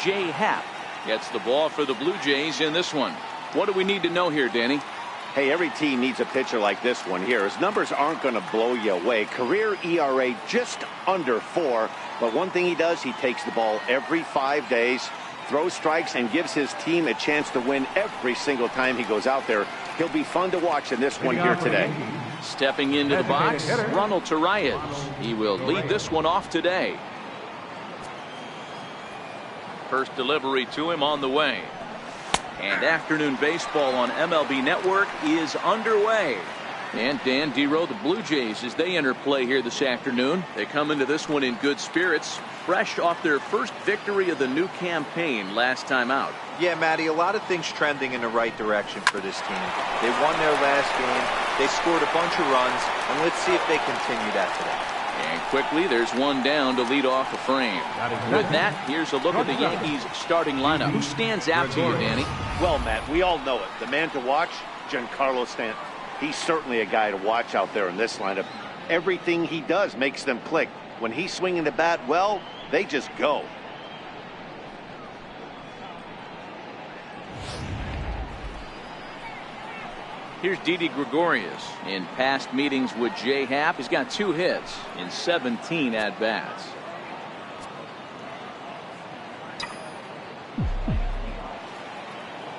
Jay Happ gets the ball for the Blue Jays in this one. What do we need to know here, Danny? Hey, every team needs a pitcher like this one here. His numbers aren't going to blow you away. Career ERA just under 4. But one thing he does, he takes the ball every 5 days, throws strikes, and gives his team a chance to win every single time he goes out there. He'll be fun to watch in this one here today. Stepping into the box, Ronald Torreyes. He will lead this one off today. First delivery to him on the way. And afternoon baseball on MLB Network is underway. And Dan Dero, the Blue Jays, as they enter play here this afternoon, they come into this one in good spirits, fresh off their first victory of the new campaign last time out. Yeah, Matty, a lot of things trending in the right direction for this team. They won their last game, they scored a bunch of runs, and let's see if they continue that today. And quickly, there's one down to lead off the frame. With that, here's a look at the Yankees starting lineup. Who stands out to you, Danny? Well, Matt, we all know it. The man to watch, Giancarlo Stanton. He's certainly a guy to watch out there in this lineup. Everything he does makes them click. When he's swinging the bat, well, they just go. Here's Didi Gregorius. In past meetings with Jay Happ, he's got 2 hits in 17 at-bats.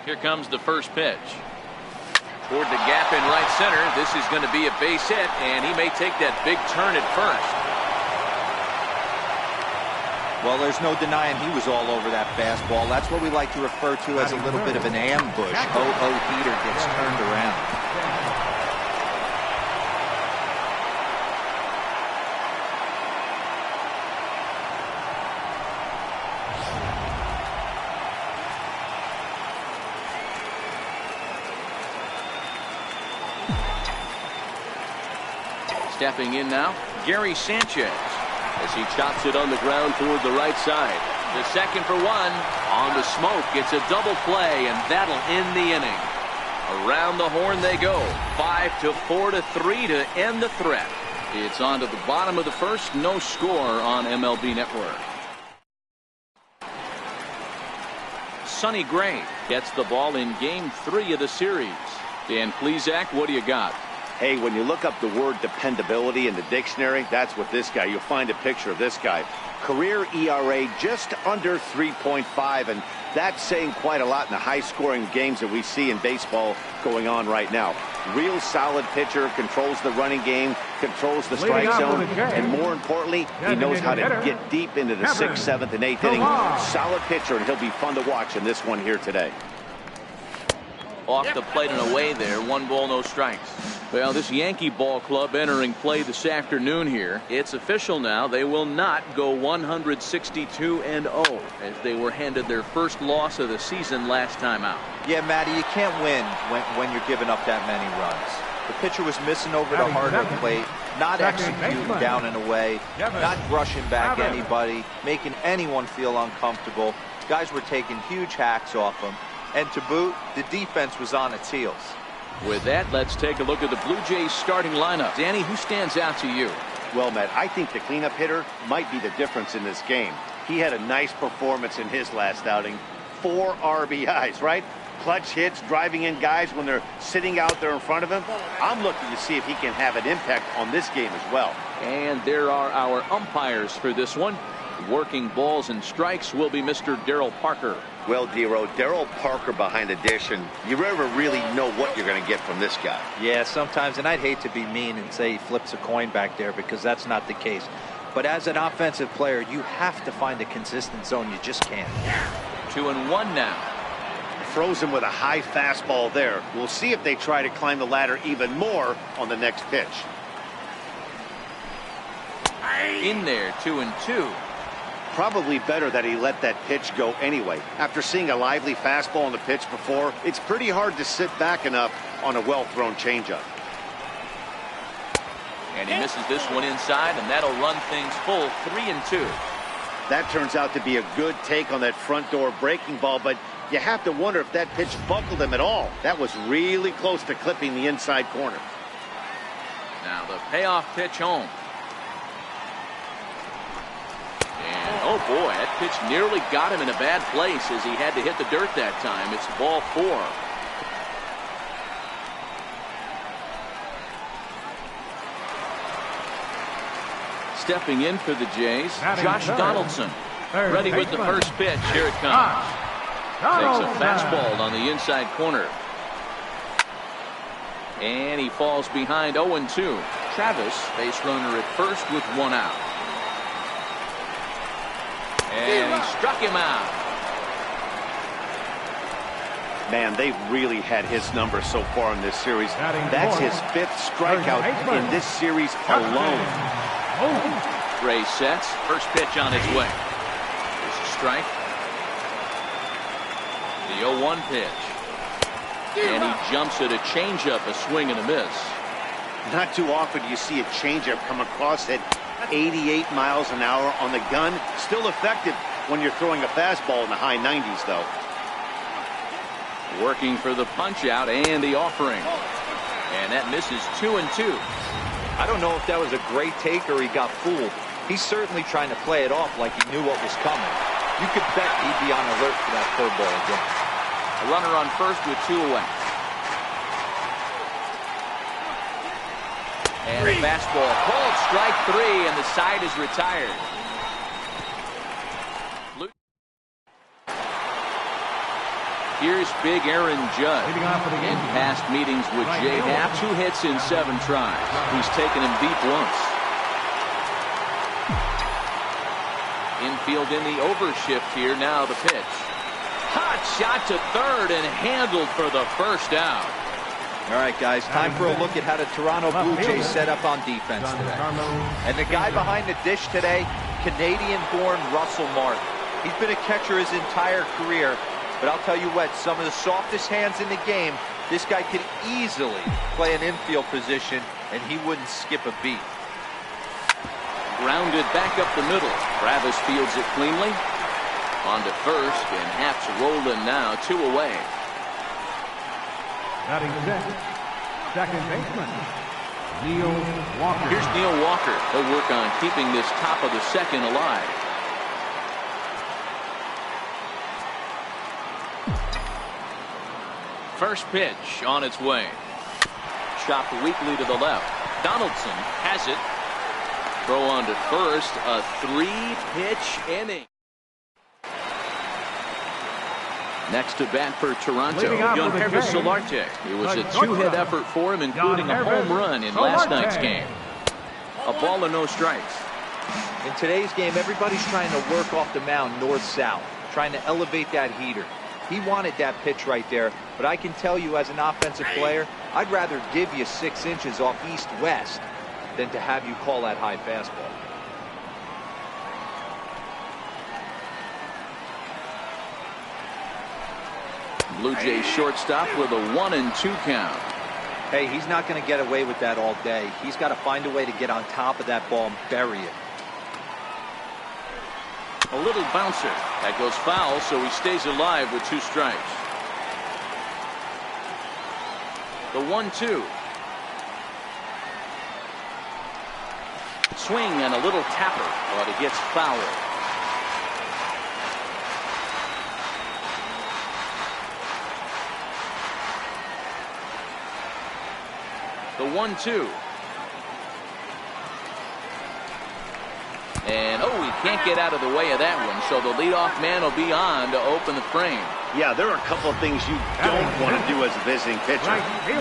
Here comes the first pitch. Toward the gap in right center. This is going to be a base hit, and he may take that big turn at first. Well, there's no denying he was all over that fastball. That's what we like to refer to as a little bit of an ambush. Oh, Heater gets turned around. Stepping in now, Gary Sanchez, as he chops it on the ground toward the right side. The second for one on the smoke. It's a double play, and that'll end the inning. Around the horn they go. 5-4-3 to end the threat. It's on to the bottom of the first. No score on MLB Network. Sonny Gray gets the ball in Game 3 of the series. Dan Plesac, what do you got? Hey, when you look up the word dependability in the dictionary, that's what this guy, you'll find a picture of this guy. Career ERA just under 3.5, and that's saying quite a lot in the high-scoring games that we see in baseball going on right now. Real solid pitcher, controls the running game, controls the strike zone, and more importantly, he knows how to get deep into the 6th, 7th, and 8th inning. Solid pitcher, and he'll be fun to watch in this one here today. Off the plate and away there. 1 ball, no strikes. Well, this Yankee ball club entering play this afternoon here. It's official now. They will not go 162-0 as they were handed their first loss of the season last time out. Yeah, Matty, you can't win when you're giving up that many runs. The pitcher was missing over the heart of the plate, not executing down and away, not brushing back anybody, making anyone feel uncomfortable. Guys were taking huge hacks off him. And to boot, the defense was on its heels. With that, let's take a look at the Blue Jays starting lineup. Danny, who stands out to you? Well, Matt, I think the cleanup hitter might be the difference in this game. He had a nice performance in his last outing. 4 RBIs, right? Clutch hits, driving in guys when they're sitting out there in front of him. I'm looking to see if he can have an impact on this game as well. And there are our umpires for this one. Working balls and strikes will be Mr. Darryl Parker. Well, Dero, Darryl Parker behind the dish, and you never really know what you're going to get from this guy. Yeah, sometimes, and I'd hate to be mean and say he flips a coin back there because that's not the case. But as an offensive player, you have to find a consistent zone. You just can't. 2-1 now. Throws him with a high fastball there. We'll see if they try to climb the ladder even more on the next pitch. In there, 2-2. Probably better that he let that pitch go anyway. After seeing a lively fastball on the pitch before, it's pretty hard to sit back enough on a well-thrown changeup. And he misses this one inside, and that'll run things full. 3-2. That turns out to be a good take on that front door breaking ball, but you have to wonder if that pitch buckled him at all. That was really close to clipping the inside corner. Now the payoff pitch home. And oh boy, that pitch nearly got him in a bad place as he had to hit the dirt that time. It's ball 4. Stepping in for the Jays, Josh Donaldson. Ready with the first pitch. Here it comes. Takes a fastball on the inside corner. And he falls behind 0-2. Travis, base runner at first with 1 out. And he struck him out. Man, they've really had his number so far in this series. That's his 5th strikeout in this series alone. Ray sets. First pitch on its way. There's a strike. The 0-1 pitch. And he jumps at a changeup, a swing and a miss. Not too often do you see a changeup come across at 88 miles an hour on the gun. Still effective when you're throwing a fastball in the high 90s, though. Working for the punch out and the offering. And that misses 2-2. I don't know if that was a great take or he got fooled. He's certainly trying to play it off like he knew what was coming. You could bet he'd be on alert for that curveball again. A runner on first with 2 away. And a fastball called strike 3, and the side is retired. Here's big Aaron Judge. In past meetings with Jay Happ, 2 hits in 7 tries. He's taken him deep once. Infield in the overshift here. Now the pitch. Hot shot to third and handled for the first out. All right, guys, time for a look at how the Toronto Blue Jays set up on defense today. And the guy behind the dish today, Canadian-born Russell Martin. He's been a catcher his entire career, but I'll tell you what, some of the softest hands in the game, this guy could easily play an infield position, and he wouldn't skip a beat. Grounded back up the middle. Travis fields it cleanly. On to first, and Happ's rolling now, 2 away. Batting second baseman, Neil Walker. Here's Neil Walker. He'll work on keeping this top of the second alive. First pitch on its way. Chopped weakly to the left. Donaldson has it. Throw on to first. A 3-pitch inning. Next to bat for Toronto, Yonker Solarte. It was a 2-hit effort for him, including a home run in last night's game. A ball and no strikes. In today's game, everybody's trying to work off the mound north-south, trying to elevate that heater. He wanted that pitch right there, but I can tell you as an offensive player, I'd rather give you 6 inches off east-west than to have you call that high fastball. Blue Jays shortstop with a 1-2 count. Hey, he's not going to get away with that all day. He's got to find a way to get on top of that ball and bury it. A little bouncer. That goes foul, so he stays alive with 2 strikes. The 1-2. Swing and a little tapper, but it gets foul. The 1-2. And, he can't get out of the way of that one, so the leadoff man will be on to open the frame. Yeah, there are a couple of things you don't want to do as a visiting pitcher.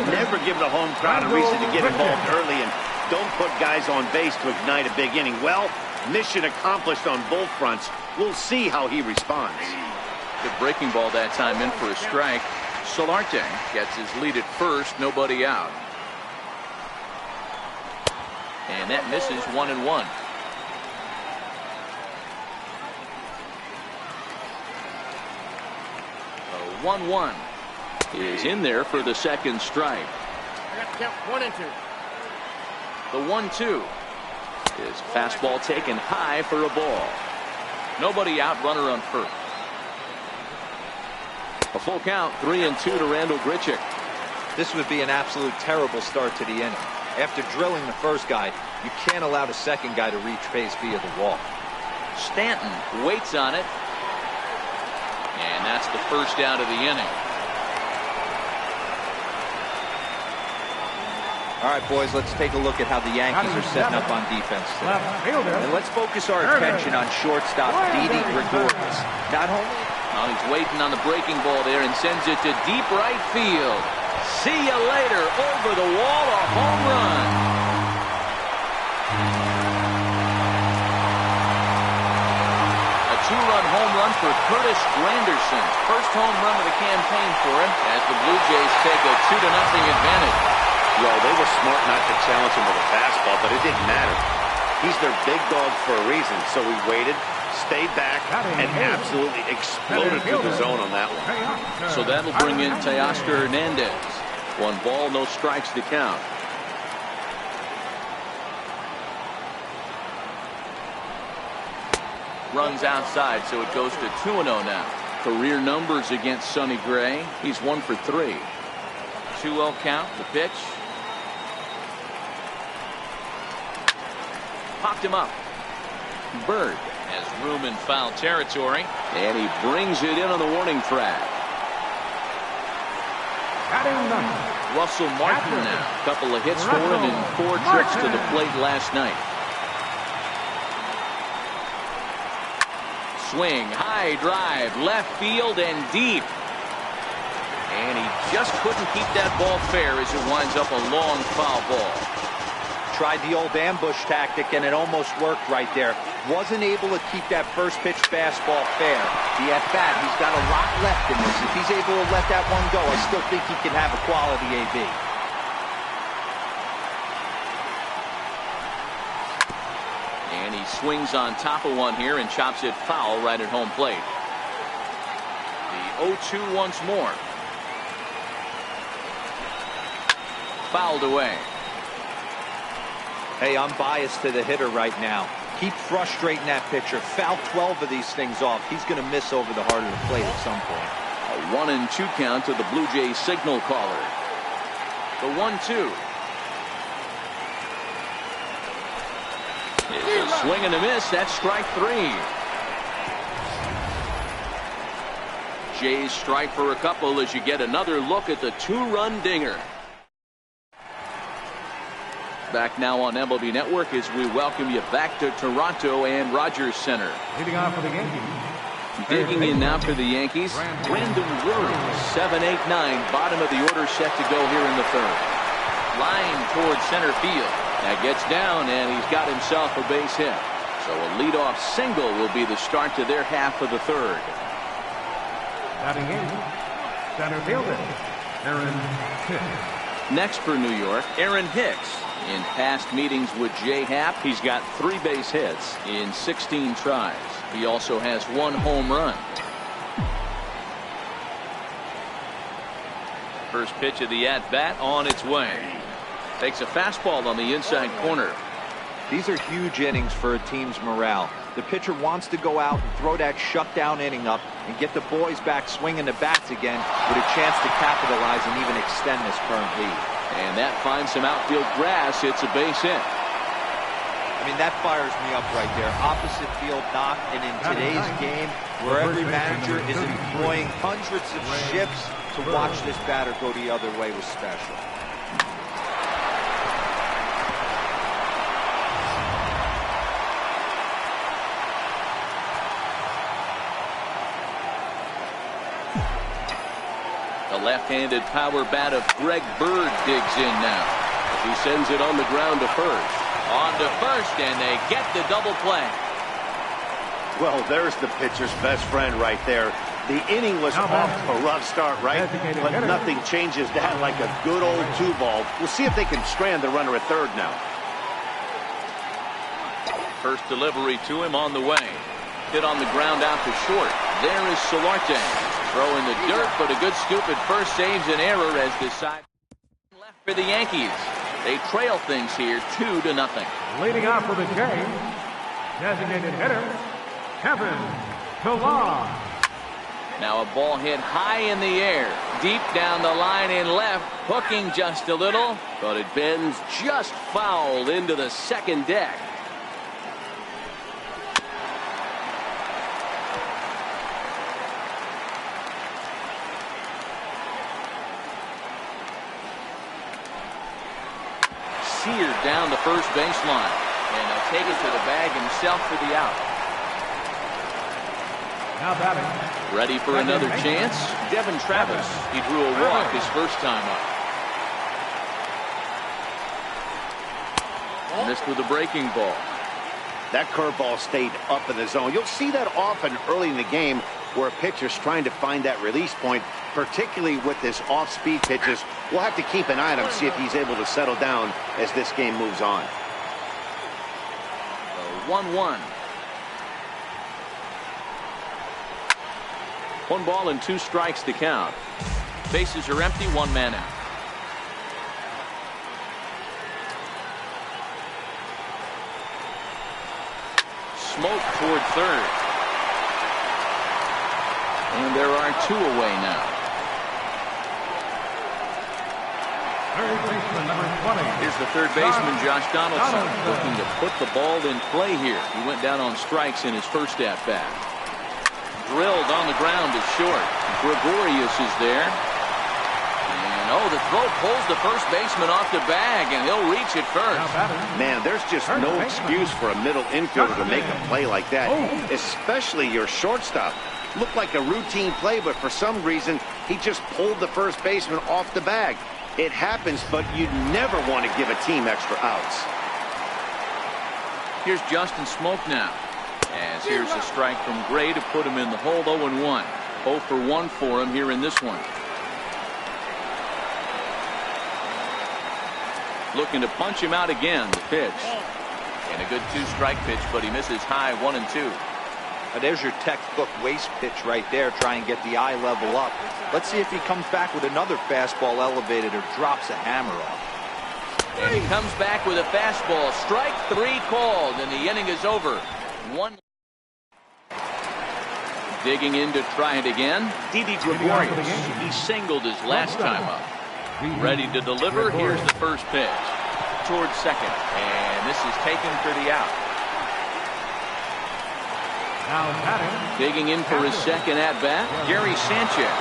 Never give the home crowd a reason to get involved early, and don't put guys on base to ignite a big inning. Well, mission accomplished on both fronts. We'll see how he responds. Good breaking ball that time in for a strike. Solarte gets his lead at first, nobody out. And that misses 1-1. 1-1 is in there for the second strike. I got to count 1 and 2. The 1-2 is fastball taken high for a ball. Nobody out, runner on first. A full count, 3-2 to Randall Grichuk. This would be an absolute terrible start to the inning. After drilling the first guy, you can't allow the second guy to reach base via the walk. Stanton waits on it. And that's the first out of the inning. All right, boys, let's take a look at how the Yankees are setting up on defense today. And let's focus our attention on shortstop Didi Gregorius. Not only... Well, he's waiting on the breaking ball there and sends it to deep right field. See you later. Over the wall, a home run. A two-run home run for Curtis Granderson. First home run of the campaign for him as the Blue Jays take a 2-0 advantage. Well, they were smart not to challenge him with a fastball, but it didn't matter. He's their big dog for a reason, so he waited, stayed back, and absolutely exploded through the zone on that one. So that'll bring in Teoscar Hernandez. 1 ball, no strikes to count. Runs outside, so it goes to 2-0 now. Career numbers against Sonny Gray. He's 1 for 3. 2-0 count, the pitch. Popped him up. Bird has room in foul territory, and he brings it in on the warning track. Russell Martin now. A couple of hits for him and 4 trips to the plate last night. Swing, high drive, left field and deep. And he just couldn't keep that ball fair as it winds up a long foul ball. Tried the old ambush tactic, and it almost worked right there. Wasn't able to keep that first pitch fastball fair. The at-bat, he's got a lot left in this. If he's able to let that one go, I still think he can have a quality AB. And he swings on top of one here and chops it foul right at home plate. The 0-2 once more. Fouled away. Hey, I'm biased to the hitter right now. Keep frustrating that pitcher. Foul 12 of these things off. He's going to miss over the heart of the plate at some point. A 1-2 count to the Blue Jays signal caller. The 1-2. It's a swing and a miss. That's strike 3. Jays strike for a couple as you get another look at the 2-run dinger. Back now on MLB Network as we welcome you back to Toronto and Rogers Center. Leading off for the Yankees. Digging in now for the Yankees, Brandon Rooney, 7-8-9, bottom of the order set to go here in the third. Line towards center field. That gets down and he's got himself a base hit. So a leadoff single will be the start to their half of the third. Batting in, center fielder, Aaron Hicks. Next for New York, Aaron Hicks. In past meetings with Jay Happ, he's got 3 base hits in 16 tries. He also has 1 home run. First pitch of the at-bat on its way. Takes a fastball on the inside corner. These are huge innings for a team's morale. The pitcher wants to go out and throw that shutdown inning up and get the boys back swinging the bats again with a chance to capitalize and even extend this current lead. And that finds some outfield grass. It's a base hit. I mean, that fires me up right there. Opposite field knock, and in today's game, where every manager is employing hundreds of shifts, to watch this batter go the other way was special. The left-handed power bat of Greg Bird digs in now. He sends it on the ground to first. On to first, and they get the double play. Well, there's the pitcher's best friend right there. The inning was off to a rough start, right? But nothing changes that like a good old 2-ball. We'll see if they can strand the runner at third now. First delivery to him on the way. Hit on the ground out to short. There is Solarte. Throw in the dirt, but a good scoop at first saves an error as the side left for the Yankees. They trail things here 2-0. Leading off for the Jays, designated hitter, Kevin Pillar. Now a ball hit high in the air, deep down the line in left, hooking just a little, but it bends just foul into the second deck. seared down the first baseline. And they'll take it to the bag himself for the out. Now batting. Ready for another chance? Devin Travis. He drew a walk his first time up. Missed with a breaking ball. That curveball stayed up in the zone. You'll see that often early in the game where a pitcher's trying to find that release point, particularly with his off-speed pitches. We'll have to keep an eye on him, see if he's able to settle down as this game moves on. 1-1. 1 ball and 2 strikes to count. Bases are empty, 1 man out. Smoke toward third. And there are 2 away now. Third baseman, number 20. Here's the third baseman, Josh Donaldson, looking to put the ball in play here. He went down on strikes in his first at-bat. Drilled on the ground is short. Gregorius is there. And, the throw pulls the first baseman off the bag, and he'll reach it first. Man, there's just no excuse for a middle infielder to make a play like that, especially your shortstop. Looked like a routine play, but for some reason, he just pulled the first baseman off the bag. It happens, but you never want to give a team extra outs. Here's Justin Smoke now. As here's a strike from Gray to put him in the hole. 0-1. 0 for 1 for him here in this one. Looking to punch him out again. The pitch. And a good 2-strike pitch, but he misses high. 1-2. There's your textbook waste pitch right there. Try and get the eye level up. Let's see if he comes back with another fastball elevated or drops a hammer off. And he comes back with a fastball. Strike 3 called, and the inning is over. 1. Digging in to try it again. Didi Gregorius. He singled his last time up. Ready to deliver. Here's the first pitch. Towards second. And this is taken for the out. Digging in for his second at-bat, Gary Sanchez.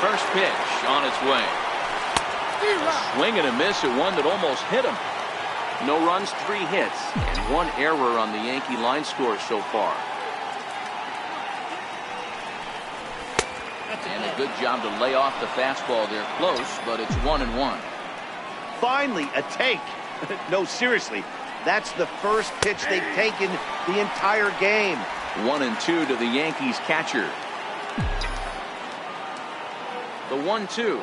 First pitch on its way. A swing and a miss at one that almost hit him. No runs, 3 hits, and 1 error on the Yankee line score so far. And a good job to lay off the fastball there close, but it's 1-1. Finally, a take. No, seriously. That's the first pitch they've taken the entire game. 1-2 to the Yankees catcher. The 1-2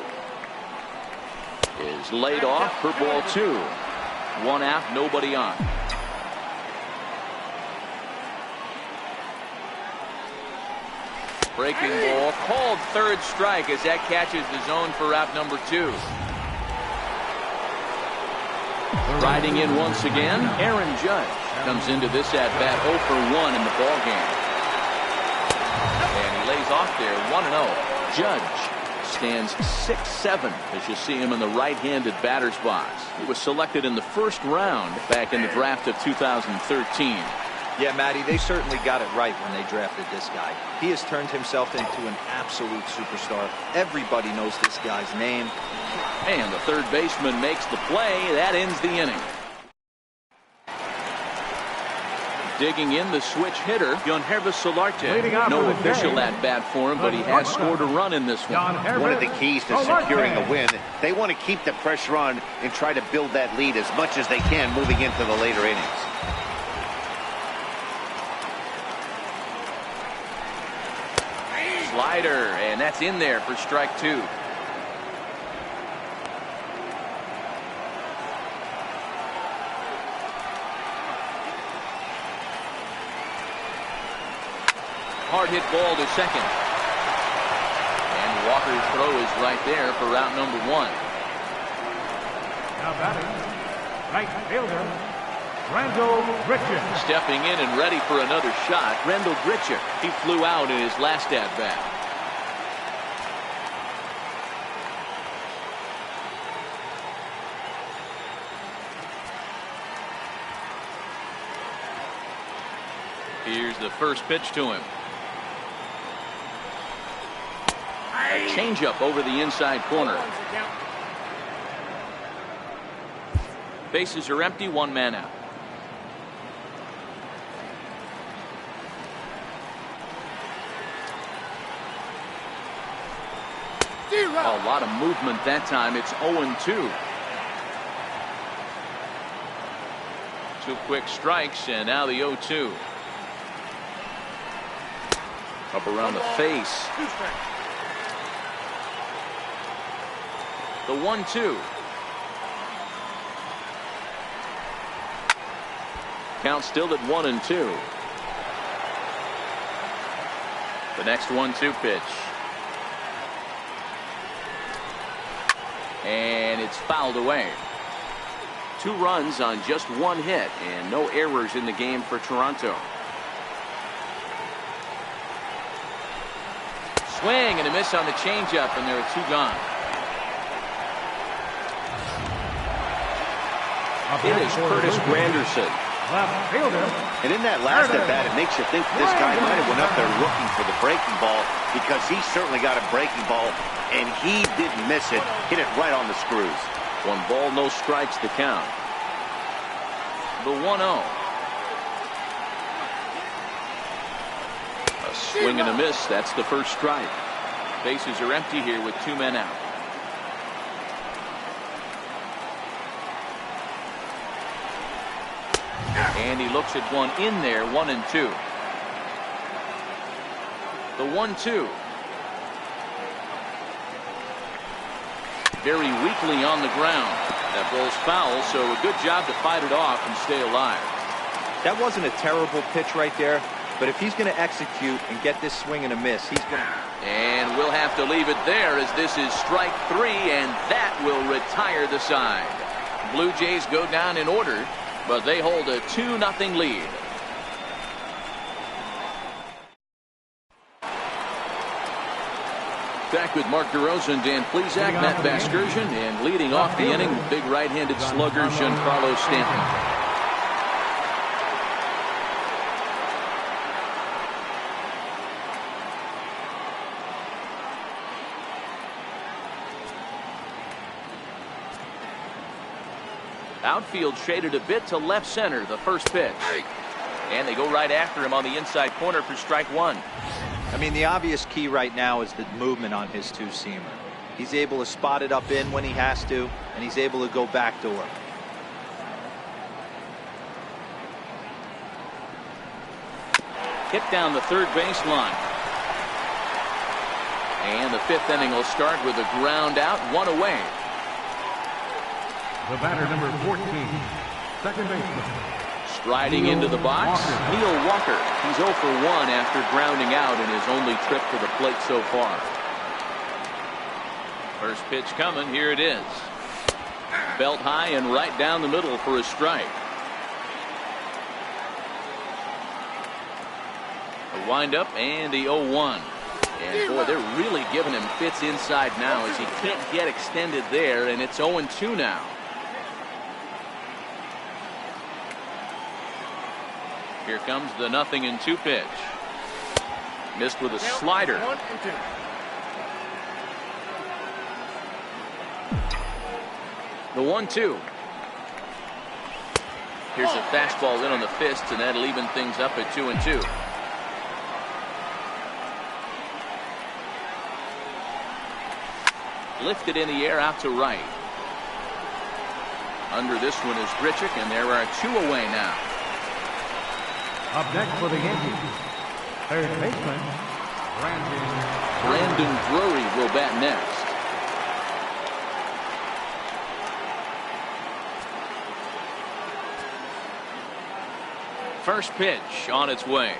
is laid off for ball 2. 1 out, nobody on. Breaking ball called third strike as that catches the zone for out number 2. Riding in once again, Aaron Judge comes into this at-bat 0 for 1 in the ballgame. And he lays off there 1-0. Judge stands 6'7" as you see him in the right-handed batter's box. He was selected in the first round back in the draft of 2013. Yeah, Matty, they certainly got it right when they drafted this guy. He has turned himself into an absolute superstar. Everybody knows this guy's name. And the third baseman makes the play. That ends the inning. Digging in, the switch hitter, Yonhervis Solarte. No official at-bat for him, but he has scored a run in this one. One of the keys to securing a win, they want to keep the pressure on and try to build that lead as much as they can moving into the later innings. Slider, and that's in there for strike 2. Hard hit ball to second. And Walker's throw is right there for out number 1. Now batting, right fielder, Randall Grichuk. Stepping in and ready for another shot, Randall Grichuk. He flew out in his last at-bat. Here's the first pitch to him. A changeup over the inside corner. Bases are empty, one man out. A lot of movement that time. It's 0-2. 2 quick strikes, and now the 0-2. Up around the face. The 1-2. Count still at 1-2. The next 1-2 pitch. And it's fouled away. 2 runs on just 1 hit and no errors in the game for Toronto. Swing and a miss on the changeup, and there are 2 gone. It is Curtis Granderson. And in that last at bat, it makes you think this guy might have went up there looking for the breaking ball, because he certainly got a breaking ball, and he didn't miss it. Hit it right on the screws. 1 ball, no strikes to count. The 1-0. A swing and a miss. That's the first strike. Bases are empty here with 2 men out. And he looks at one in there, 1-2. The 1-2. Very weakly on the ground. That ball's foul, so a good job to fight it off and stay alive. That wasn't a terrible pitch right there, but if he's going to execute and get this swing and a miss, he's going to... And we'll have to leave it there, as this is strike 3, and that will retire the side. Blue Jays go down in order, but they hold a 2-0 lead. Back with Mark DeRosa and Dan Plesac, Matt Vasgersian, and leading off the inning, big right-handed slugger Giancarlo Stanton. Outfield shaded a bit to left center, the first pitch. And they go right after him on the inside corner for strike 1. I mean, the obvious key right now is the movement on his 2-seamer. He's able to spot it up in when he has to, and he's able to go backdoor. Hit down the third baseline. And the 5th inning will start with a ground out, 1 away. The batter, number 14, second baseman. Striding into the box, Neil Walker. He's 0 for 1 after grounding out in his only trip to the plate so far. First pitch coming, here it is. Belt high and right down the middle for a strike. A windup and the 0-1. And boy, they're really giving him fits inside now, as he can't get extended there, and it's 0-2 now. Here comes the 0-2 pitch. Missed with a slider. The 1-2. Here's a fastball in on the fist, and that'll even things up at 2-2. Lifted in the air out to right. Under this one is Grichuk, and there are 2 away now. Up next for the Yankees, third baseman, Brandon Drury will bat next. First pitch on its way.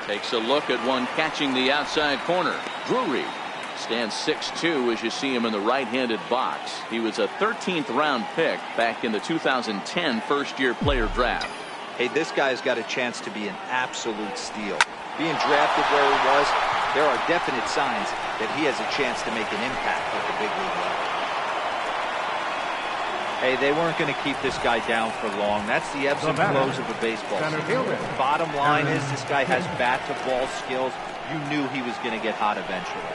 Takes a look at one catching the outside corner. Drury stands 6'2" as you see him in the right-handed box. He was a 13th round pick back in the 2010 first-year player draft. Hey, this guy's got a chance to be an absolute steal. Being drafted where he was, there are definite signs that he has a chance to make an impact at the big league level. Hey, they weren't going to keep this guy down for long. That's the ebbs and flows of a baseball season. Bottom line is, this guy has bat-to-ball skills. You knew he was going to get hot eventually.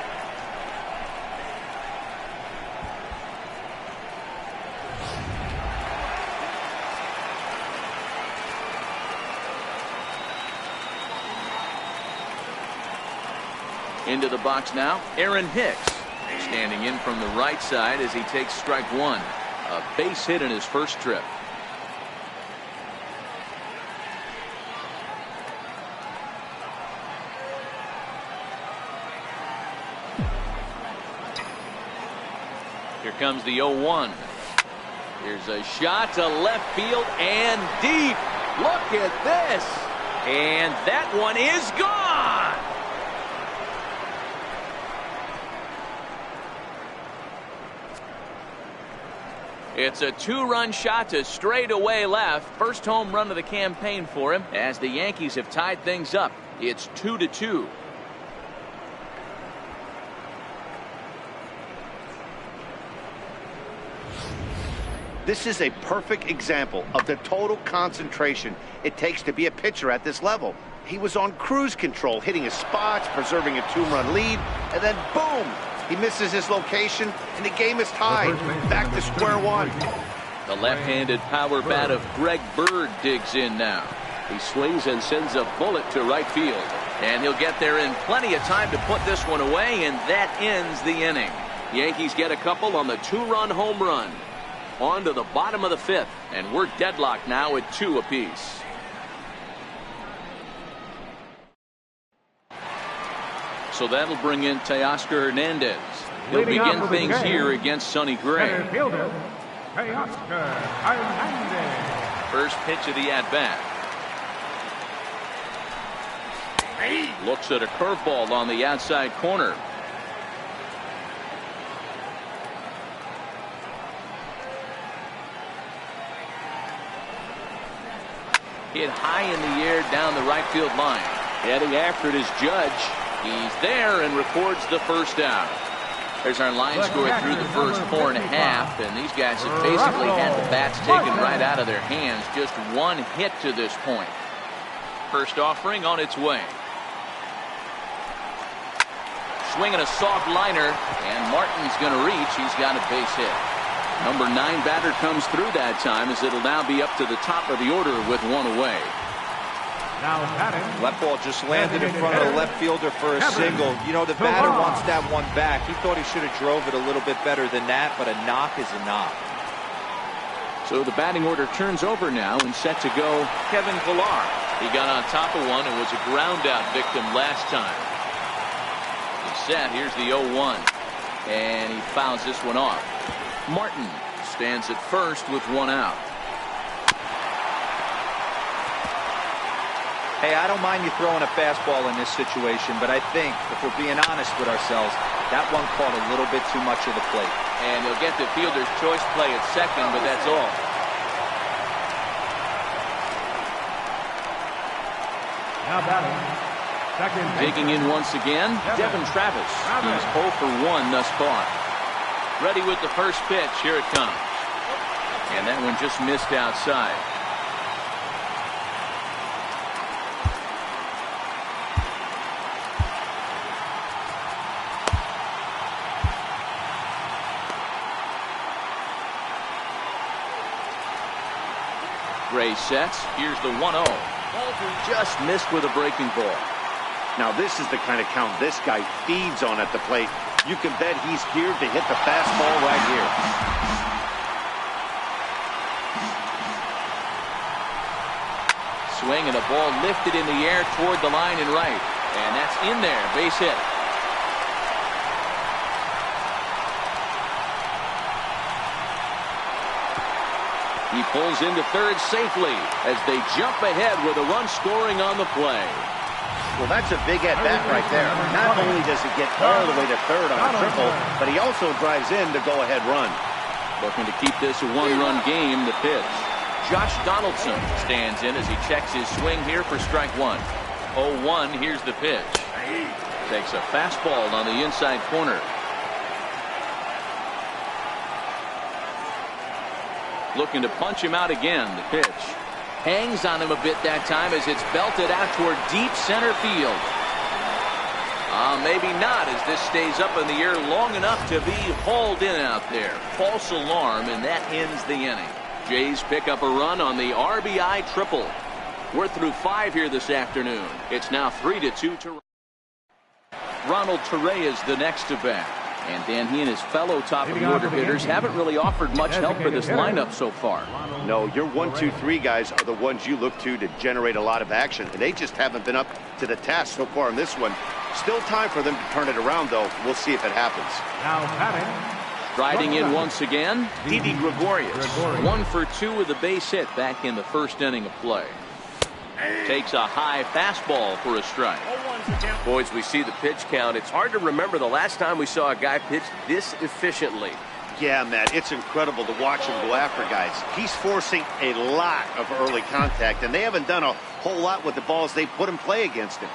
Into the box now, Aaron Hicks. Standing in from the right side as he takes strike one. A base hit in his first trip. Here comes the 0-1. Here's a shot to left field and deep. Look at this. And that one is gone. It's a two-run shot to straightaway left. First home run of the campaign for him as the Yankees have tied things up. It's 2-2. This is a perfect example of the total concentration it takes to be a pitcher at this level. He was on cruise control, hitting his spots, preserving a two-run lead, and then boom! He misses his location, and the game is tied. Back to square one. The left-handed power bat of Greg Bird digs in now. He swings and sends a bullet to right field. And he'll get there in plenty of time to put this one away, and that ends the inning. Yankees get a couple on the two-run home run. On to the bottom of the fifth, and we're deadlocked now at 2 apiece. So that'll bring in Teoscar Hernandez. He'll begin things here against Sonny Gray. First pitch of the at-bat. Looks at a curveball on the outside corner. Hit high in the air down the right field line. Heading after it is Judge. He's there and records the first out. There's our line score through the first 4.5, and these guys have basically had the bats taken right out of their hands. Just one hit to this point. First offering on its way. Swinging a soft liner, and Martin's going to reach. He's got a base hit. Number 9 batter comes through that time, as it'll now be up to the top of the order with one away. Left ball just landed in front of the left fielder for a single. You know, the batter wants that one back. He thought he should have drove it a little bit better than that, but a knock is a knock. So the batting order turns over now, and set to go Kevin Pillar. He got on top of one and was a ground out victim last time. He's set. Here's the 0-1, and he fouls this one off. Martin stands at first with one out. Hey, I don't mind you throwing a fastball in this situation, but I think, if we're being honest with ourselves, that one caught a little bit too much of the plate. And he'll get the fielder's choice play at second, but that's all. Now batting, second. Digging in once again, Devin Travis. He's 0 for 1 thus far. Ready with the first pitch. Here it comes. And that one just missed outside. Gray sets. Here's the 1-0. Just missed with a breaking ball. Now this is the kind of count this guy feeds on at the plate. You can bet he's geared to hit the fastball right here. Swing and a ball lifted in the air toward the line and right. And that's in there. Base hit. He pulls into third safely as they jump ahead with a run scoring on the play. Well, that's a big at-bat right there. Not only does he get all the way to third on a triple, but he also drives in the go-ahead run. Looking to keep this a one-run game. The pitch. Josh Donaldson stands in as he checks his swing here for strike one. 0-1. Here's the pitch. Takes a fastball on the inside corner. Looking to punch him out again. The pitch. Hangs on him a bit that time as it's belted out toward deep center field. Maybe not, as this stays up in the air long enough to be hauled in out there. False alarm, and that ends the inning. Jays pick up a run on the RBI triple. We're through 5 here this afternoon. It's now 3-2 to... Ronald Torreyes the next to bat. And Dan, he and his fellow top-of-the-order hitters haven't really offered much help for this lineup so far. No, your 1, 2, 3 guys are the ones you look to generate a lot of action, and they just haven't been up to the task so far in this one. Still time for them to turn it around, though. We'll see if it happens. Now batting. Striding in once again, Didi Gregorius. 1 for 2 with a base hit back in the first inning of play. Takes a high fastball for a strike. Boys, we see the pitch count. It's hard to remember the last time we saw a guy pitch this efficiently. Yeah, Matt, it's incredible to watch him go after guys. He's forcing a lot of early contact, and they haven't done a whole lot with the balls they put in play against him.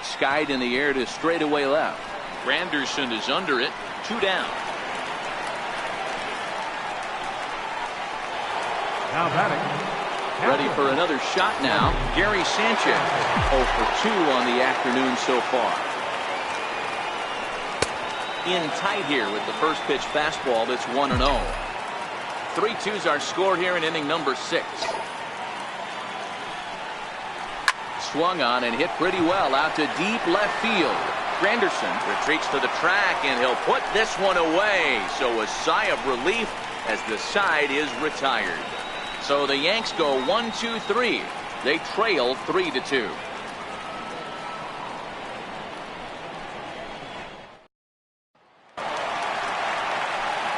Skied in the air to straightaway left. Granderson is under it. 2 down. Now batting. Ready for another shot now. Gary Sanchez. 0 for 2 on the afternoon so far. In tight here with the first pitch fastball that's 1-0. 3-2's our score here in inning number 6. Swung on and hit pretty well out to deep left field. Granderson retreats to the track and he'll put this one away. So a sigh of relief as the side is retired. So the Yanks go 1-2-3. They trail 3-2.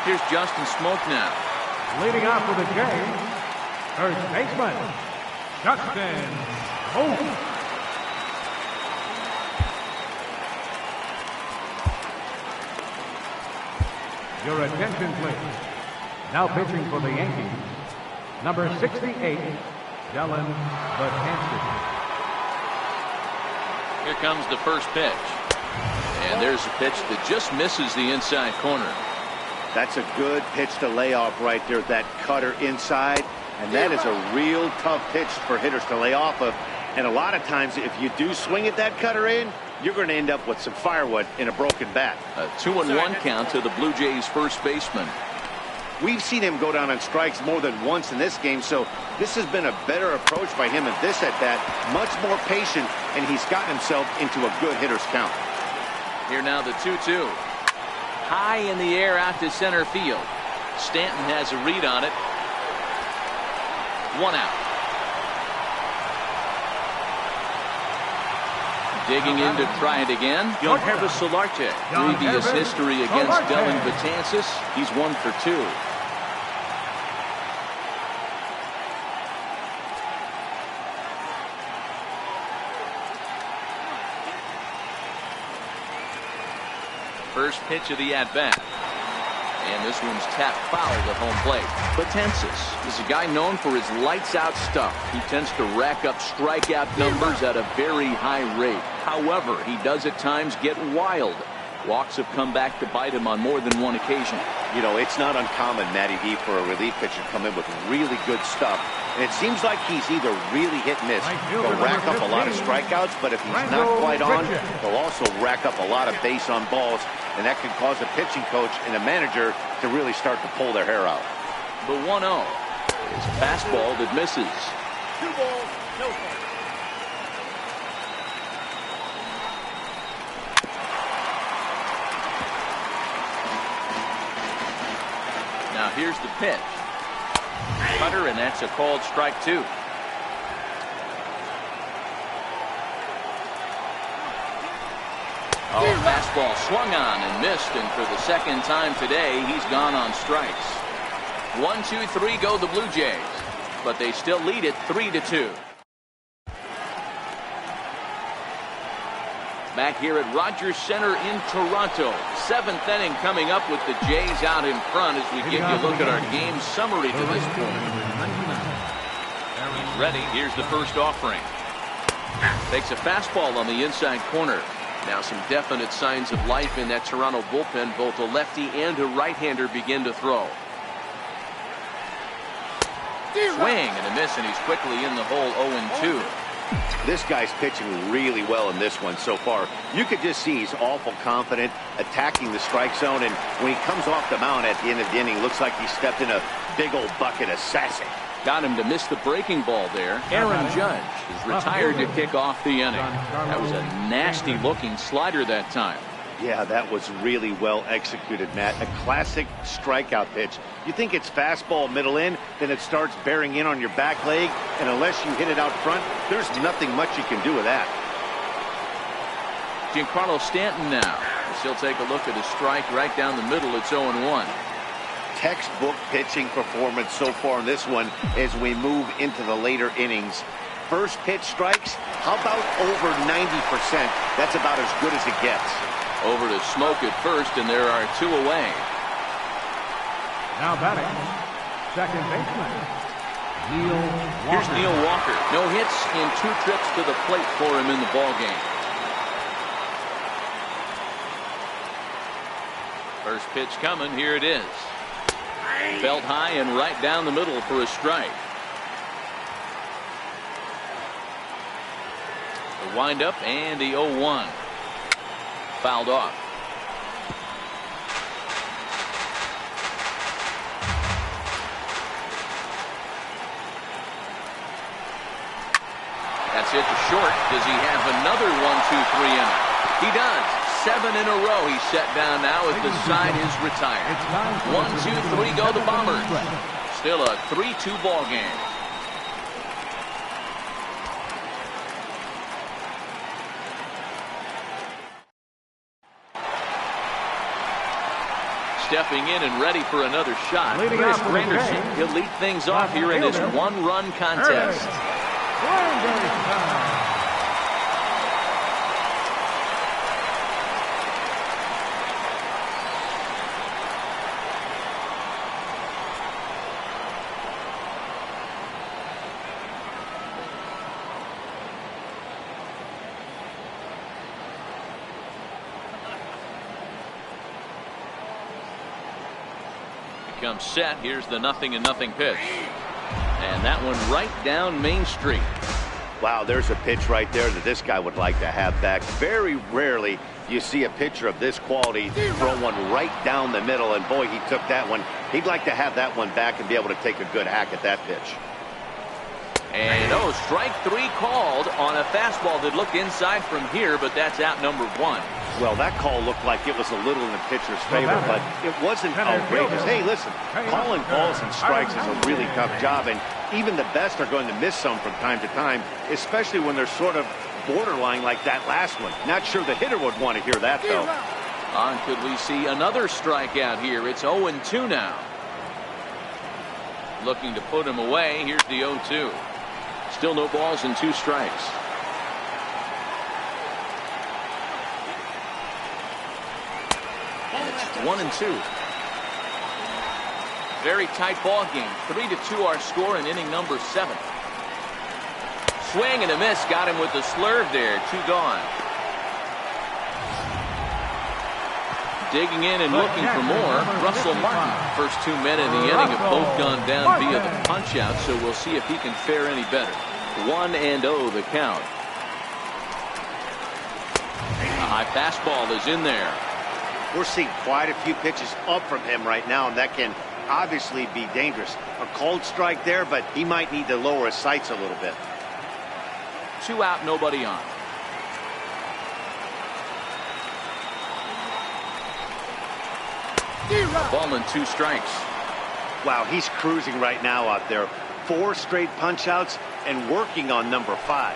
Here's Justin Smoak now. Leading off for the game, first baseman, Justin Smoak. Your attention, please. Now pitching for the Yankees, number 68, Dylan Betances. Here comes the first pitch. And there's a pitch that just misses the inside corner. That's a good pitch to lay off right there, that cutter inside. And that is a real tough pitch for hitters to lay off of. And a lot of times, if you do swing at that cutter in, you're going to end up with some firewood in a broken bat. A 2-1 count to the Blue Jays first baseman. We've seen him go down on strikes more than once in this game, so this has been a better approach by him at this at-bat. Much more patient, and he's gotten himself into a good hitter's count. Here now the 2-2. High in the air out to center field. Stanton has a read on it. 1 out. Digging in to try it again. Giancarlo Solarte. Previous history against Dylan Betances. He's 1 for 2. First pitch of the at-bat. And this one's tapped foul at home plate. Betances is a guy known for his lights-out stuff. He tends to rack up strikeout numbers at a very high rate. However, he does at times get wild. Walks have come back to bite him on more than one occasion. You know, it's not uncommon, Matty D, for a relief pitcher to come in with really good stuff. And it seems like he's either really hit and miss. He'll rack up a lot of strikeouts, but if he's not quite on, he'll also rack up a lot of base on balls. And that can cause a pitching coach and a manager to really start to pull their hair out. The 1-0 is a fastball that misses. 2 balls, no strikes. Now here's the pitch. Cutter, and that's a called strike 2. Oh, fastball swung on and missed, and for the second time today, he's gone on strikes. 1, 2, 3 go the Blue Jays, but they still lead it 3-2. Back here at Rogers Center in Toronto. 7th inning coming up with the Jays out in front as we give you a look at our game summary to this point. He's ready. Here's the first offering. Takes a fastball on the inside corner. Now some definite signs of life in that Toronto bullpen. Both a lefty and a right-hander begin to throw. Swing and a miss, and he's quickly in the hole 0-2. This guy's pitching really well in this one so far. You could just see he's awful confident, attacking the strike zone, and when he comes off the mound at the end of the inning, looks like he stepped in a big old bucket of sassy. Got him to miss the breaking ball there. Aaron Judge is retired to kick off the inning. That was a nasty-looking slider that time. Yeah, that was really well executed, Matt. A classic strikeout pitch. You think it's fastball middle in, then it starts bearing in on your back leg, and unless you hit it out front, there's nothing much you can do with that. Giancarlo Stanton now. He'll take a look at his strike right down the middle. It's 0-1. Textbook pitching performance so far in this one as we move into the later innings. First pitch strikes, how about over 90%? That's about as good as it gets. Over to Smoke at first, and there are 2 away. Now batting, second baseman, Neil Walker. Here's Neil Walker. No hits in 2 trips to the plate for him in the ballgame. First pitch coming. Here it is. Belt high and right down the middle for a strike. The windup and the 0-1. Fouled off. That's it to short. Does he have another 1-2-3 inning? He does. 7 in a row he's set down now as the side is retired. 1-2-3 go the Bombers. Still a 3-2 ball game. Stepping in and ready for another shot. Chris Granderson. He'll lead things off here in this 1-run contest. Comes set. Here's the 0-0 pitch. And that one right down Main Street. Wow, there's a pitch right there that this guy would like to have back. Very rarely you see a pitcher of this quality throw one right down the middle, and boy, he took that one. He'd like to have that one back and be able to take a good hack at that pitch. And strike 3 called on a fastball that looked inside from here, but that's out number 1. Well, that call looked like it was a little in the pitcher's favor, but it wasn't outrageous. Hey, listen, calling balls and strikes is a really tough job, and even the best are going to miss some from time to time, especially when they're sort of borderline like that last one. Not sure the hitter would want to hear that, though. Could we see another strikeout here? It's 0-2 now. Looking to put him away. Here's the 0-2. Still no balls and 2 strikes. It's 1-2. Very tight ball game. 3-2 our score in inning number 7. Swing and a miss. Got him with the slurve there. 2 gone. Digging in and looking for more. Russell Martin. First 2 men in the inning have both gone down via the punch out, so we'll see if he can fare any better. 1-0 the count. A high fastball is in there. We're seeing quite a few pitches up from him right now, and that can obviously be dangerous. A cold strike there, but he might need to lower his sights a little bit. 2 out, nobody on. Ball and 2 strikes. Wow, he's cruising right now out there. 4 straight punch outs and working on number 5.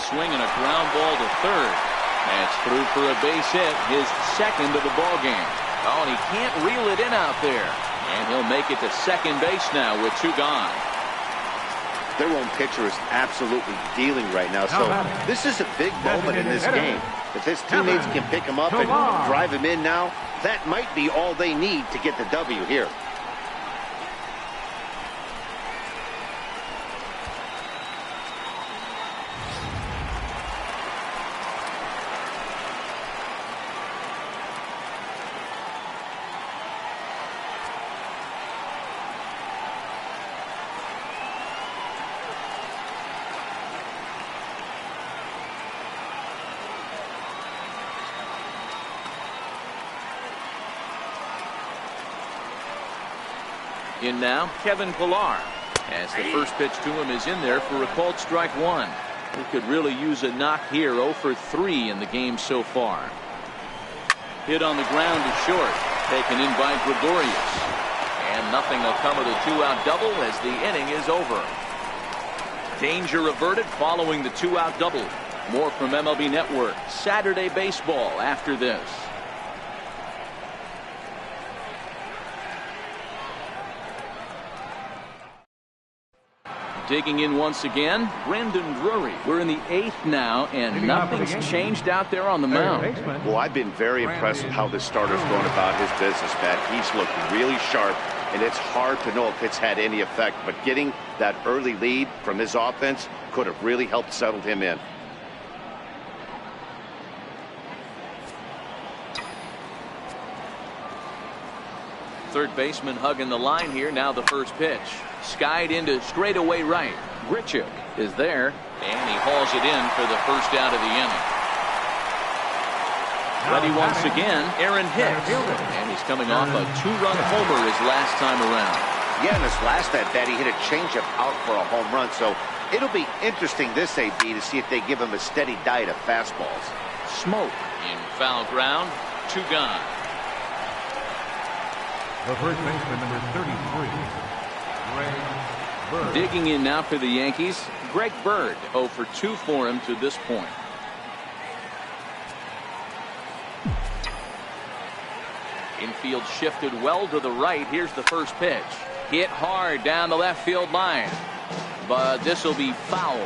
Swing and a ground ball to third. That's through for a base hit, his second of the ball game. Oh, and he can't reel it in out there. And he'll make it to second base now with 2 gone. Their own pitcher is absolutely dealing right now. So this is a big moment in this game. If his teammates can pick him up and drive him in now, that might be all they need to get the W here. In now, Kevin Pillar. As the first pitch to him is in there for a called strike one. He could really use a knock here. 0 for 3 in the game so far. Hit on the ground to short. Taken in by Gregorius. And nothing will come of the 2-out double as the inning is over. Danger averted following the 2-out double. More from MLB Network Saturday Baseball after this. Digging in once again, Brandon Drury. We're in the 8th now, and nothing's changed out there on the mound. Well, I've been very impressed with how this starter's going about his business, Matt. He's looking really sharp, and it's hard to know if it's had any effect, but getting that early lead from his offense could have really helped settle him in. Third baseman hugging the line here. Now the first pitch. Skied into straightaway right. Grichuk is there, and he hauls it in for the first out of the inning. Ready once again, Aaron Hicks. And he's coming off a 2-run homer his last time around. Yeah, in his last at-bat, he hit a changeup out for a home run, so it'll be interesting this AB to see if they give him a steady diet of fastballs. Smoke in foul ground. 2 gone. The first baseman, number 33, Greg Bird. Digging in now for the Yankees, Greg Bird. 0 for 2 for him to this point. Infield shifted well to the right. Here's the first pitch. Hit hard down the left field line. But this will be foul.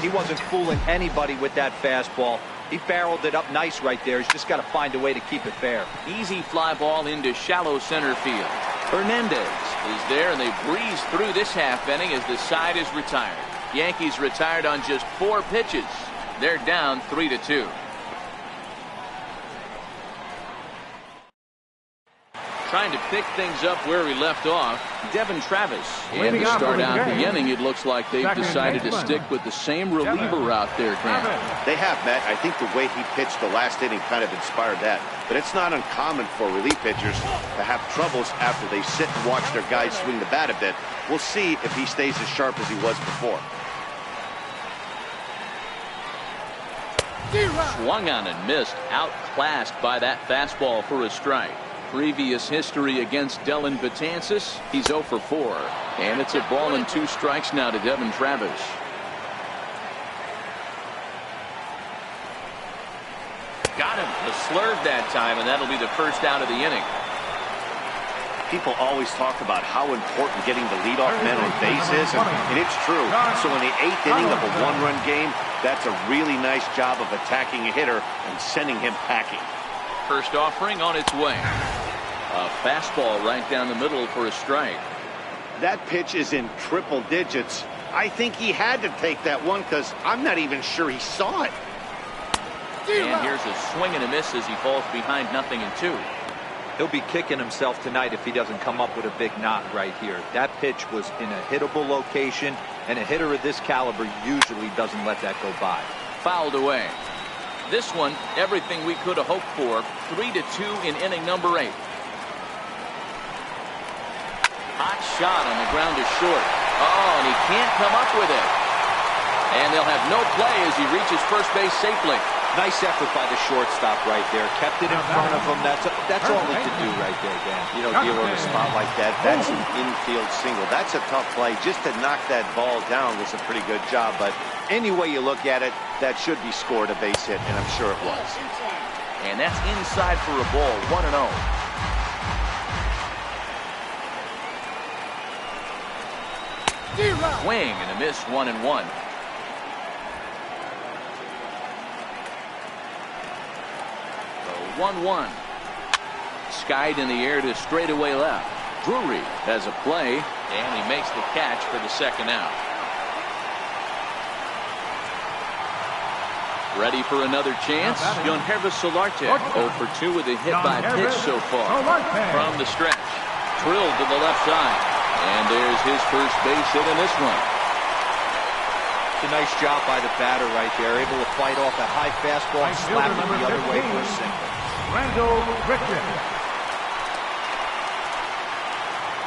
He wasn't fooling anybody with that fastball. He barreled it up nice right there. He's just got to find a way to keep it fair. Easy fly ball into shallow center field. Hernandez is there, and they breeze through this half inning as the side is retired. Yankees retired on just 4 pitches. They're down 3-2. Trying to pick things up where we left off, Devin Travis. And to start out the inning, it looks like they've decided to stick with the same reliever out there, Ken. They have, Matt. I think the way he pitched the last inning kind of inspired that. But it's not uncommon for relief pitchers to have troubles after they sit and watch their guys swing the bat a bit. We'll see if he stays as sharp as he was before. Swung on and missed. Outclassed by that fastball for a strike. Previous history against Dellin Betances, he's 0 for 4. And it's a ball and 2 strikes now to Devin Travis. Got him. The slurve that time, and that'll be the first out of the inning. People always talk about how important getting the leadoff man on base is, and it's true. So in the 8th inning of a 1-run game, that's a really nice job of attacking a hitter and sending him packing. First offering on its way. A fastball right down the middle for a strike. That pitch is in triple digits. I think he had to take that one because I'm not even sure he saw it. And here's a swing and a miss as he falls behind 0-2. He'll be kicking himself tonight if he doesn't come up with a big knock right here. That pitch was in a hittable location, and a hitter of this caliber usually doesn't let that go by. Fouled away. This one, everything we could have hoped for. 3-2 in inning number 8. Hot shot on the ground to short. Oh, and he can't come up with it. And they'll have no play as he reaches first base safely. Nice effort by the shortstop right there. Kept it in front of him. That's all he could do right there, Dan. You know, dealing in a spot like that, that's an infield single. That's a tough play. Just to knock that ball down was a pretty good job. But any way you look at it, that should be scored a base hit, and I'm sure it was. And that's inside for a ball, 1-0. Swing and a miss, 1-1. 1-1. Skied in the air to straightaway left. Drury has a play, and he makes the catch for the second out. Ready for another chance? Yonhervis Solarte, 0 for 2 with a hit by pitch so far. From the stretch. Drilled to the left side. And there's his first base hit in this one. It's a nice job by the batter right there. Able to fight off that high fastball and slap it the other way for a single. Randall Grichuk.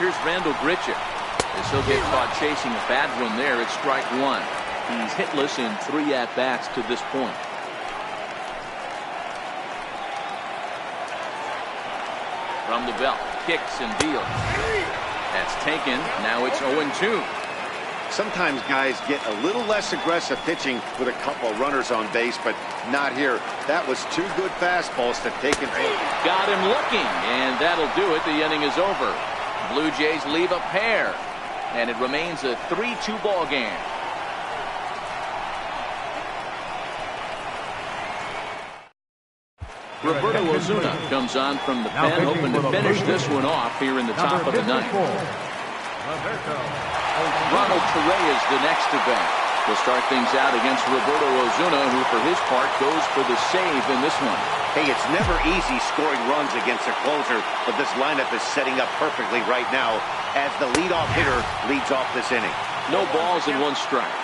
Here's Randall Grichuk. As he'll get caught chasing a bad one there, it's strike one. He's hitless in 3 at-bats to this point. From the belt, kicks and deals. That's taken. Now it's 0-2. Sometimes guys get a little less aggressive pitching with a couple of runners on base, but not here. That was 2 good fastballs to take it. Got him looking, and that'll do it. The inning is over. Blue Jays leave a pair, and it remains a 3-2 ball game. Roberto Osuna comes on from the pen, hoping to finish this one off here in the top of the ninth. Ronald Torreyes the next to bat. He'll start things out against Roberto Osuna, who for his part goes for the save in this one. Hey, it's never easy scoring runs against a closer, but this lineup is setting up perfectly right now as the leadoff hitter leads off this inning. No balls and 1 strike.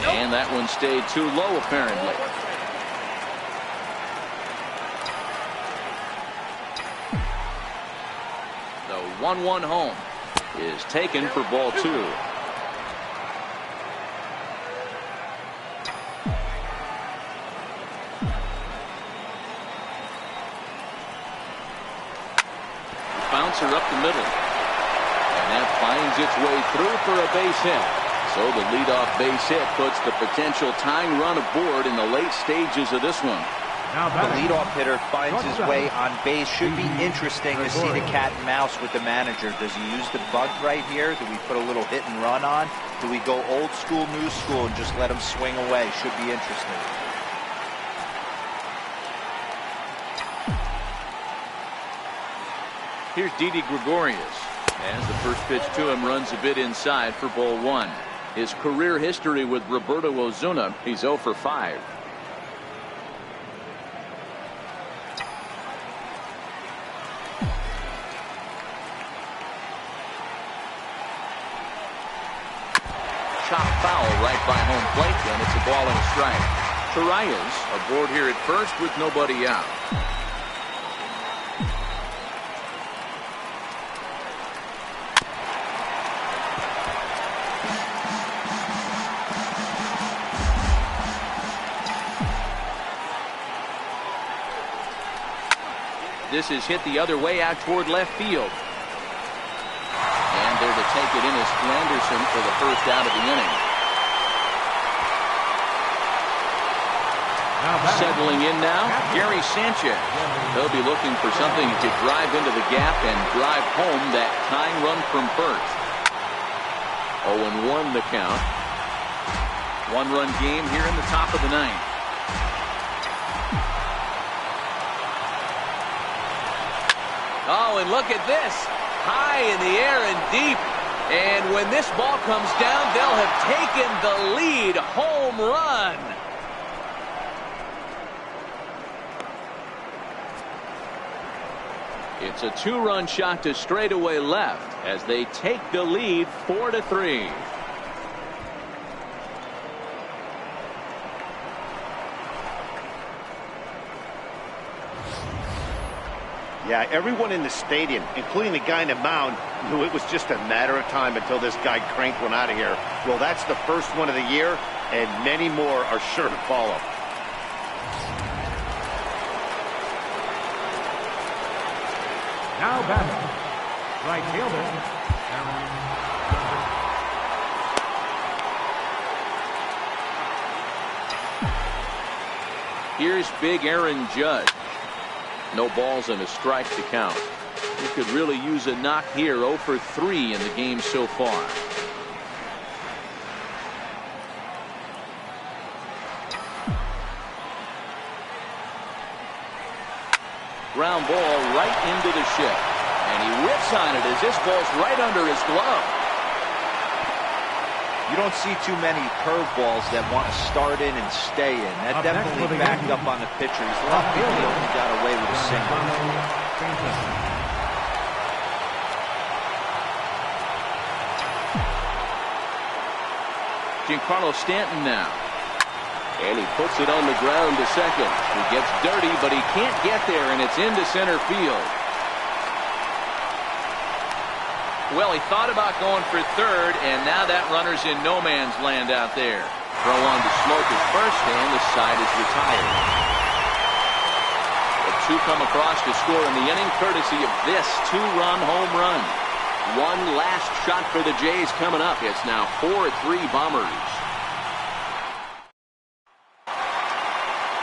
And that one stayed too low, apparently. The 1-1 home is taken for ball 2. Bouncer up the middle. And that finds its way through for a base hit. So the leadoff base hit puts the potential tying run aboard in the late stages of this one. The leadoff hitter finds his way on base. Should be interesting to see the cat and mouse with the manager. Does he use the bunt right here? Do we put a little hit and run on? Do we go old school, new school, and just let him swing away? Should be interesting. Here's Didi Gregorius. As the first pitch to him runs a bit inside for ball 1. His career history with Roberto Osuna, he's 0 for 5. Chop foul right by home plate, and it's a ball and a strike. Torreyes aboard here at first with nobody out. This is hit the other way out toward left field. And there to take it in is Anderson for the first out of the inning. Settling in now, Gary Sanchez. They'll be looking for something to drive into the gap and drive home that tying run from first. 0-1 the count. 1-run game here in the top of the ninth. Oh, and look at this. High in the air and deep. And when this ball comes down, they'll have taken the lead. Home run. It's a 2-run shot to straightaway left as they take the lead 4-3. Yeah, everyone in the stadium, including the guy in the mound, knew it was just a matter of time until this guy cranked one out of here. Well, that's the first one of the year, and many more are sure to follow. Now batting, right fielder, Here's big Aaron Judge. No balls and a strike to count. He could really use a knock here. 0 for 3 in the game so far. Ground ball right into the ship. And he whips on it as this ball's right under his glove. You don't see too many curveballs that want to start in and stay in. That definitely backed up on the pitcher. He's lucky he only got away with a single. Giancarlo Stanton now. And he puts it on the ground to second. He gets dirty, but he can't get there, and it's into center field. Well, he thought about going for third, and now that runner's in no man's land out there. Throw on to Smoke at first, and the side is retired. The two come across to score in the inning, courtesy of this two-run home run. One last shot for the Jays coming up. It's now 4-3 Bombers.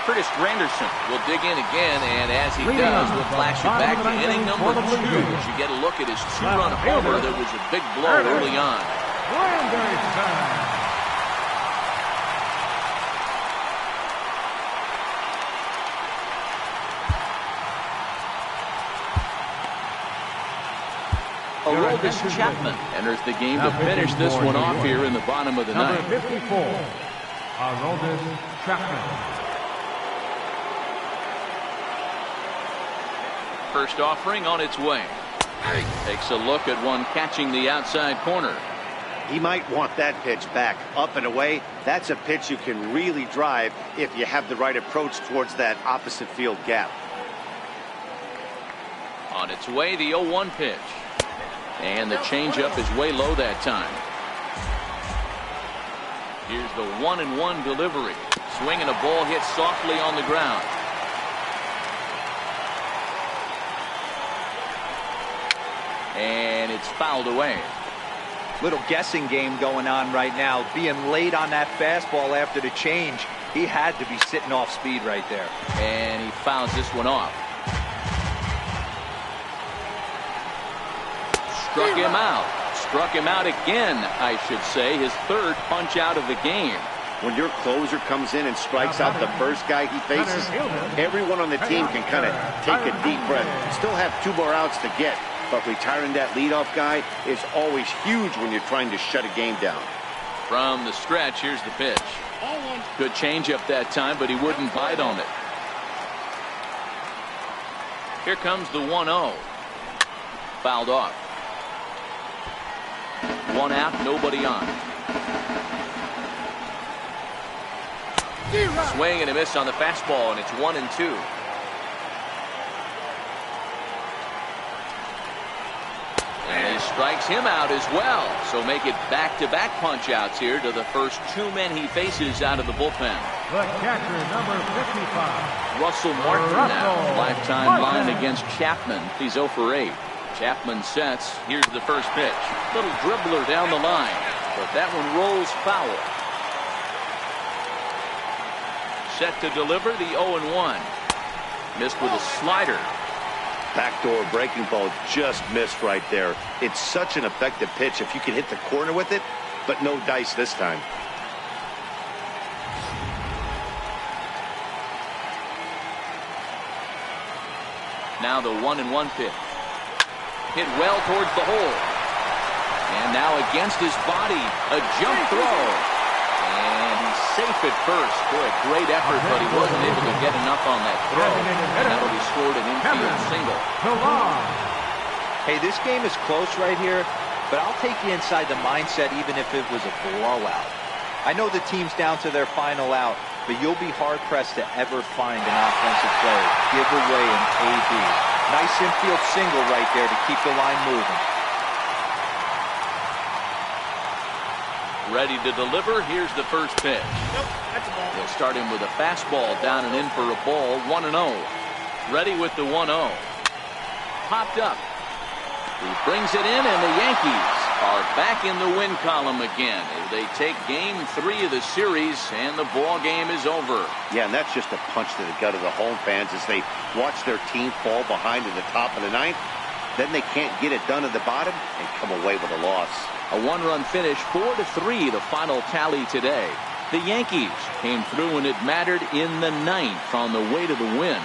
Curtis Granderson will dig in again, and as he does, we'll flash it back to inning number 2 as you get a look at his two-run homer that was a big blow early on. Aroldis Chapman enters the game to finish this one off here in the bottom of the ninth. Number 54, Aroldis Chapman. First offering on its way. Takes a look at one catching the outside corner. He might want that pitch back, up and away. That's a pitch you can really drive if you have the right approach towards that opposite field gap. On its way, the 0-1 pitch. And the changeup is way low that time. Here's the 1-1 delivery. Swing and a ball hit softly on the ground. And it's fouled away. Little guessing game going on right now. Being late on that fastball after the change. He had to be sitting off speed right there. And he fouls this one off. Struck him out. Struck him out again, I should say. His third punch out of the game. When your closer comes in and strikes out the first guy he faces, everyone on the team can kind of take a deep breath. Still have 2 more outs to get. But retiring that leadoff guy is always huge when you're trying to shut a game down. From the stretch, here's the pitch. Good changeup that time, but he wouldn't bite on it. Here comes the 1-0. Fouled off. 1 out, nobody on. Swing and a miss on the fastball, and it's 1-2. And he strikes him out as well. So make it back-to-back punch-outs here to the first 2 men he faces out of the bullpen. The catcher, number 55. Russell Martin now. Lifetime line against Chapman. He's 0 for 8. Chapman sets. Here's the first pitch. Little dribbler down the line. But that one rolls foul. Set to deliver the 0-1. Missed with a slider. Backdoor breaking ball just missed right there. It's such an effective pitch if you can hit the corner with it, but no dice this time. Now the 1-1 pitch. Hit well towards the hole. And now against his body, a jump throw. And he's safe at first. Boy, a great effort, but he wasn't able to get enough on that throw. And that'll be scored an infield single. Hey, this game is close right here, but I'll take you inside the mindset even if it was a blowout. I know the team's down to their final out, but you'll be hard-pressed to ever find an offensive player give away an AB. Nice infield single right there to keep the line moving. Ready to deliver. Here's the first pitch. Nope, that's a ball. He'll start him with a fastball down and in for a ball. 1-0. Ready with the 1-0. Popped up. He brings it in, and the Yankees are back in the win column again as they take game 3 of the series, and the ball game is over. Yeah, and that's just a punch to the gut of the home fans as they watch their team fall behind in the top of the 9th. Then they can't get it done at the bottom and come away with a loss. A 1-run finish, 4-3, the final tally today. The Yankees came through when it mattered in the 9th on the way to the win.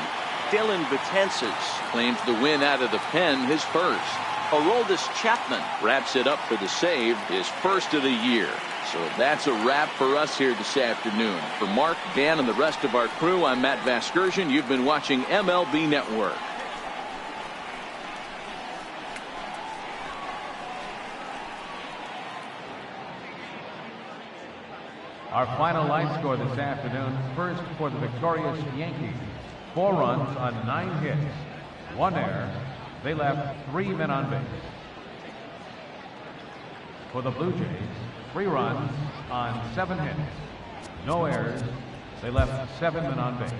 Dylan Betances claims the win out of the pen, his first. Aroldis Chapman wraps it up for the save, his first of the year. So that's a wrap for us here this afternoon. For Mark, Dan, and the rest of our crew, I'm Matt Vasgersian. You've been watching MLB Network. Our final line score this afternoon, first for the victorious Yankees. 4 runs on 9 hits, 1 error. They left 3 men on base. For the Blue Jays, 3 runs on 7 hits, no errors. They left 7 men on base.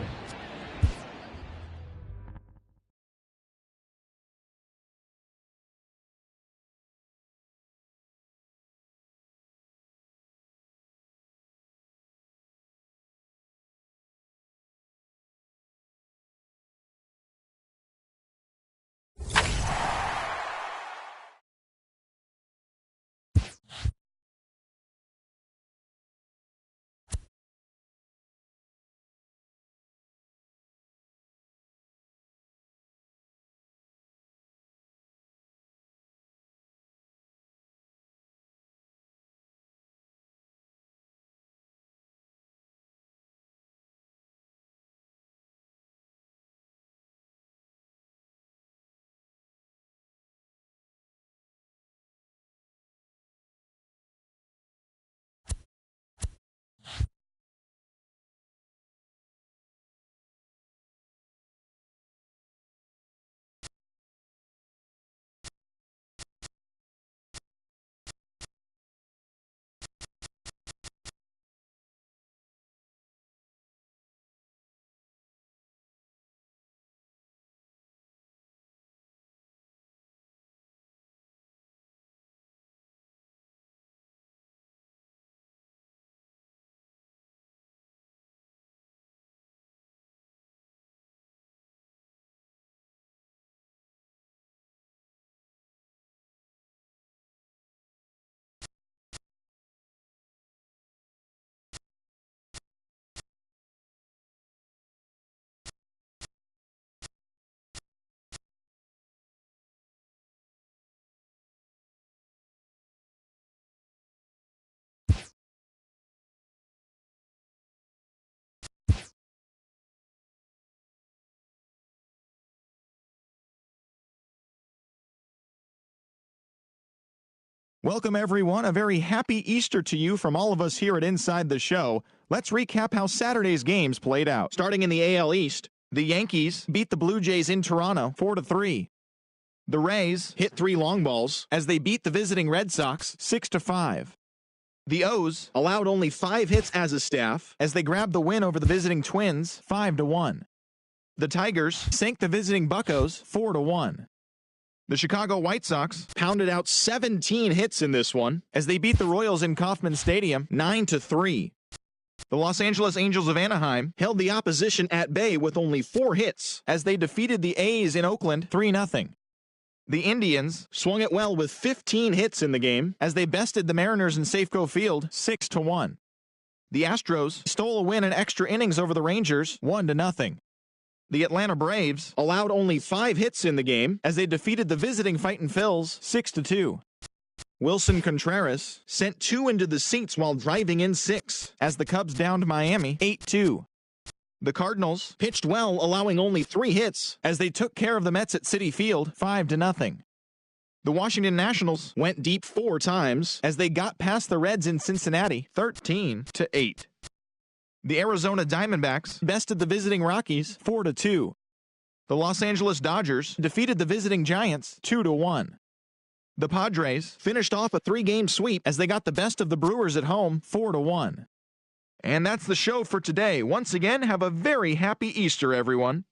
Welcome, everyone. A very happy Easter to you from all of us here at Inside the Show. Let's recap how Saturday's games played out. Starting in the AL East, the Yankees beat the Blue Jays in Toronto 4-3. The Rays hit 3 long balls as they beat the visiting Red Sox 6-5. The O's allowed only 5 hits as a staff as they grabbed the win over the visiting Twins 5-1. The Tigers sank the visiting Buccos 4-1. The Chicago White Sox pounded out 17 hits in this one as they beat the Royals in Kauffman Stadium 9-3. The Los Angeles Angels of Anaheim held the opposition at bay with only 4 hits as they defeated the A's in Oakland 3-0. The Indians swung it well with 15 hits in the game as they bested the Mariners in Safeco Field 6-1. The Astros stole a win in extra innings over the Rangers 1-0. The Atlanta Braves allowed only 5 hits in the game as they defeated the visiting Fightin' Phils 6-2. Wilson Contreras sent 2 into the seats while driving in 6 as the Cubs downed Miami 8-2. The Cardinals pitched well, allowing only 3 hits as they took care of the Mets at Citi Field 5-0. The Washington Nationals went deep 4 times as they got past the Reds in Cincinnati 13-8. The Arizona Diamondbacks bested the visiting Rockies 4-2. The Los Angeles Dodgers defeated the visiting Giants 2-1. The Padres finished off a 3-game sweep as they got the best of the Brewers at home 4-1. And that's the show for today. Once again, have a very happy Easter, everyone.